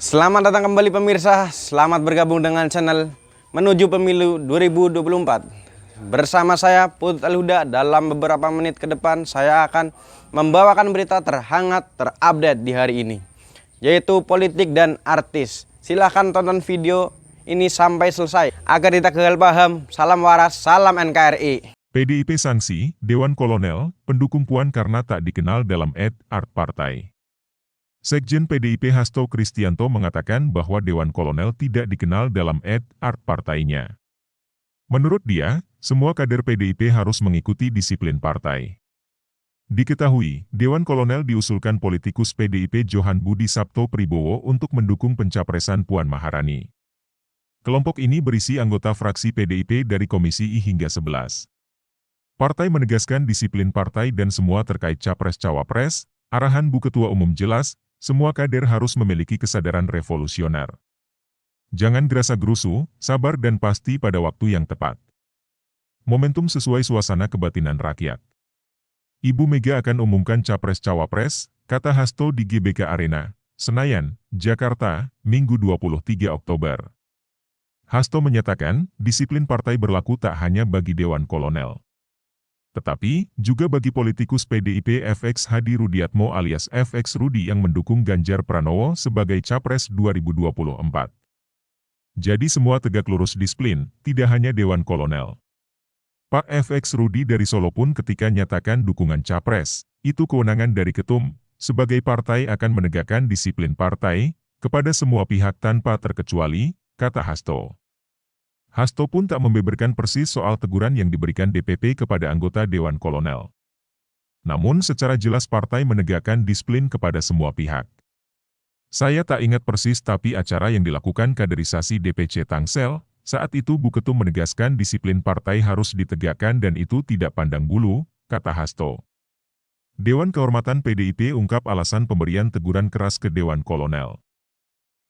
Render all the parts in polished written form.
Selamat datang kembali pemirsa, selamat bergabung dengan channel Menuju Pemilu 2024. Bersama saya Putut Al-Huda, dalam beberapa menit ke depan saya akan membawakan berita terhangat terupdate di hari ini, yaitu politik dan artis. Silahkan tonton video ini sampai selesai agar kita gagal paham. Salam waras, salam NKRI. PDIP sanksi, Dewan Kolonel, pendukung Puan karena tak dikenal dalam art partai. Sekjen PDIP Hasto Kristianto mengatakan bahwa Dewan Kolonel tidak dikenal dalam art partainya. Menurut dia, semua kader PDIP harus mengikuti disiplin partai. Diketahui, Dewan Kolonel diusulkan politikus PDIP Johan Budi Sabto Pribowo untuk mendukung pencapresan Puan Maharani. Kelompok ini berisi anggota fraksi PDIP dari Komisi I hingga 11. Partai menegaskan disiplin partai dan semua terkait capres-cawapres, arahan Bu Ketua Umum jelas, semua kader harus memiliki kesadaran revolusioner. Jangan gerasa-gerusu, sabar dan pasti pada waktu yang tepat. Momentum sesuai suasana kebatinan rakyat. Ibu Mega akan umumkan capres-cawapres, kata Hasto di GBK Arena, Senayan, Jakarta, Minggu 23 Oktober. Hasto menyatakan, disiplin partai berlaku tak hanya bagi Dewan Kolonel, tetapi juga bagi politikus PDIP FX Hadi Rudiatmo alias FX Rudi yang mendukung Ganjar Pranowo sebagai Capres 2024. Jadi semua tegak lurus disiplin, tidak hanya Dewan Kolonel. Pak FX Rudi dari Solo pun ketika nyatakan dukungan Capres, itu kewenangan dari ketum, sebagai partai akan menegakkan disiplin partai, kepada semua pihak tanpa terkecuali, kata Hasto. Hasto pun tak membeberkan persis soal teguran yang diberikan DPP kepada anggota Dewan Kolonel. Namun secara jelas partai menegakkan disiplin kepada semua pihak. Saya tak ingat persis tapi acara yang dilakukan kaderisasi DPC Tangsel, saat itu Bu Ketum menegaskan disiplin partai harus ditegakkan dan itu tidak pandang bulu, kata Hasto. Dewan Kehormatan PDIP ungkap alasan pemberian teguran keras ke Dewan Kolonel.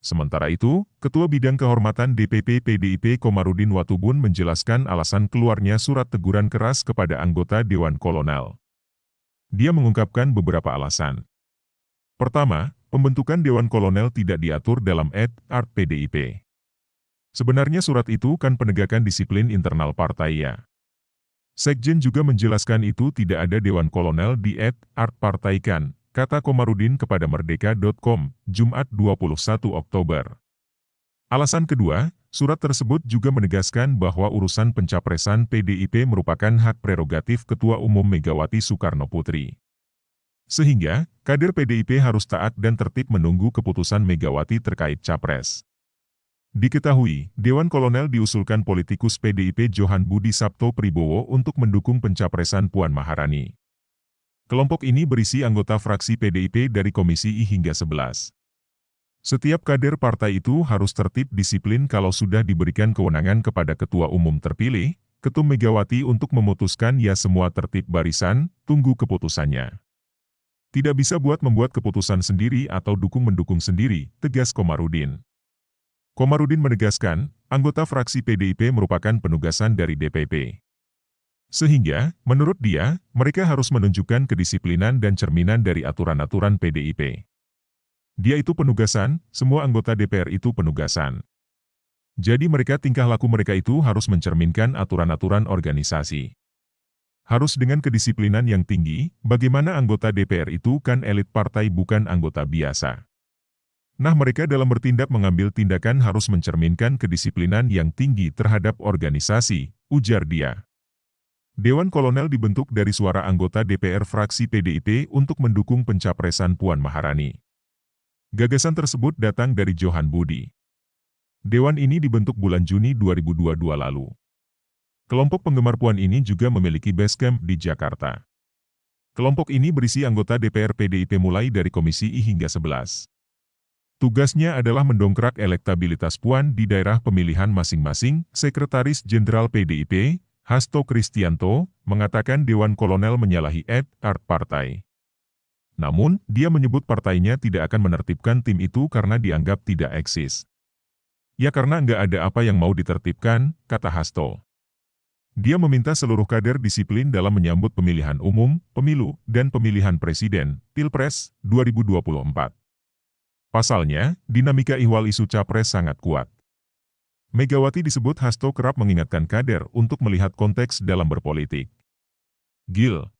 Sementara itu, Ketua Bidang Kehormatan DPP PDIP Komarudin Watubun menjelaskan alasan keluarnya surat teguran keras kepada anggota Dewan Kolonel. Dia mengungkapkan beberapa alasan. Pertama, pembentukan Dewan Kolonel tidak diatur dalam art PDIP. Sebenarnya surat itu kan penegakan disiplin internal partai ya. Sekjen juga menjelaskan itu tidak ada Dewan Kolonel di art partai kan, kata Komarudin kepada Merdeka.com, Jumat 21 Oktober. Alasan kedua, surat tersebut juga menegaskan bahwa urusan pencapresan PDIP merupakan hak prerogatif Ketua Umum Megawati Soekarno Putri. Sehingga, kader PDIP harus taat dan tertib menunggu keputusan Megawati terkait capres. Diketahui, Dewan Kolonel diusulkan politikus PDIP Johan Budi Sabto Pribowo untuk mendukung pencapresan Puan Maharani. Kelompok ini berisi anggota fraksi PDIP dari Komisi I hingga 11. Setiap kader partai itu harus tertib disiplin kalau sudah diberikan kewenangan kepada Ketua Umum terpilih, Ketum Megawati untuk memutuskan ya semua tertib barisan, tunggu keputusannya. Tidak bisa membuat keputusan sendiri atau mendukung sendiri, tegas Komarudin. Komarudin menegaskan, anggota fraksi PDIP merupakan penugasan dari DPP. Sehingga, menurut dia, mereka harus menunjukkan kedisiplinan dan cerminan dari aturan-aturan PDIP. Dia itu penugasan, semua anggota DPR itu penugasan. Jadi tingkah laku mereka itu harus mencerminkan aturan-aturan organisasi. Harus dengan kedisiplinan yang tinggi, bagaimana anggota DPR itu kan elit partai bukan anggota biasa. Nah mereka dalam bertindak mengambil tindakan harus mencerminkan kedisiplinan yang tinggi terhadap organisasi, ujar dia. Dewan Kolonel dibentuk dari suara anggota DPR fraksi PDIP untuk mendukung pencapresan Puan Maharani. Gagasan tersebut datang dari Johan Budi. Dewan ini dibentuk bulan Juni 2022 lalu. Kelompok penggemar Puan ini juga memiliki base camp di Jakarta. Kelompok ini berisi anggota DPR PDIP mulai dari Komisi I hingga 11. Tugasnya adalah mendongkrak elektabilitas Puan di daerah pemilihan masing-masing. Sekretaris Jenderal PDIP, Hasto Kristianto, mengatakan Dewan Kolonel menyalahi art partai. Namun, dia menyebut partainya tidak akan menertibkan tim itu karena dianggap tidak eksis. Ya karena nggak ada apa yang mau ditertibkan, kata Hasto. Dia meminta seluruh kader disiplin dalam menyambut pemilihan umum, pemilu, dan pemilihan presiden, Pilpres, 2024. Pasalnya, dinamika ihwal isu capres sangat kuat. Megawati disebut Hasto kerap mengingatkan kader untuk melihat konteks dalam berpolitik. Gil,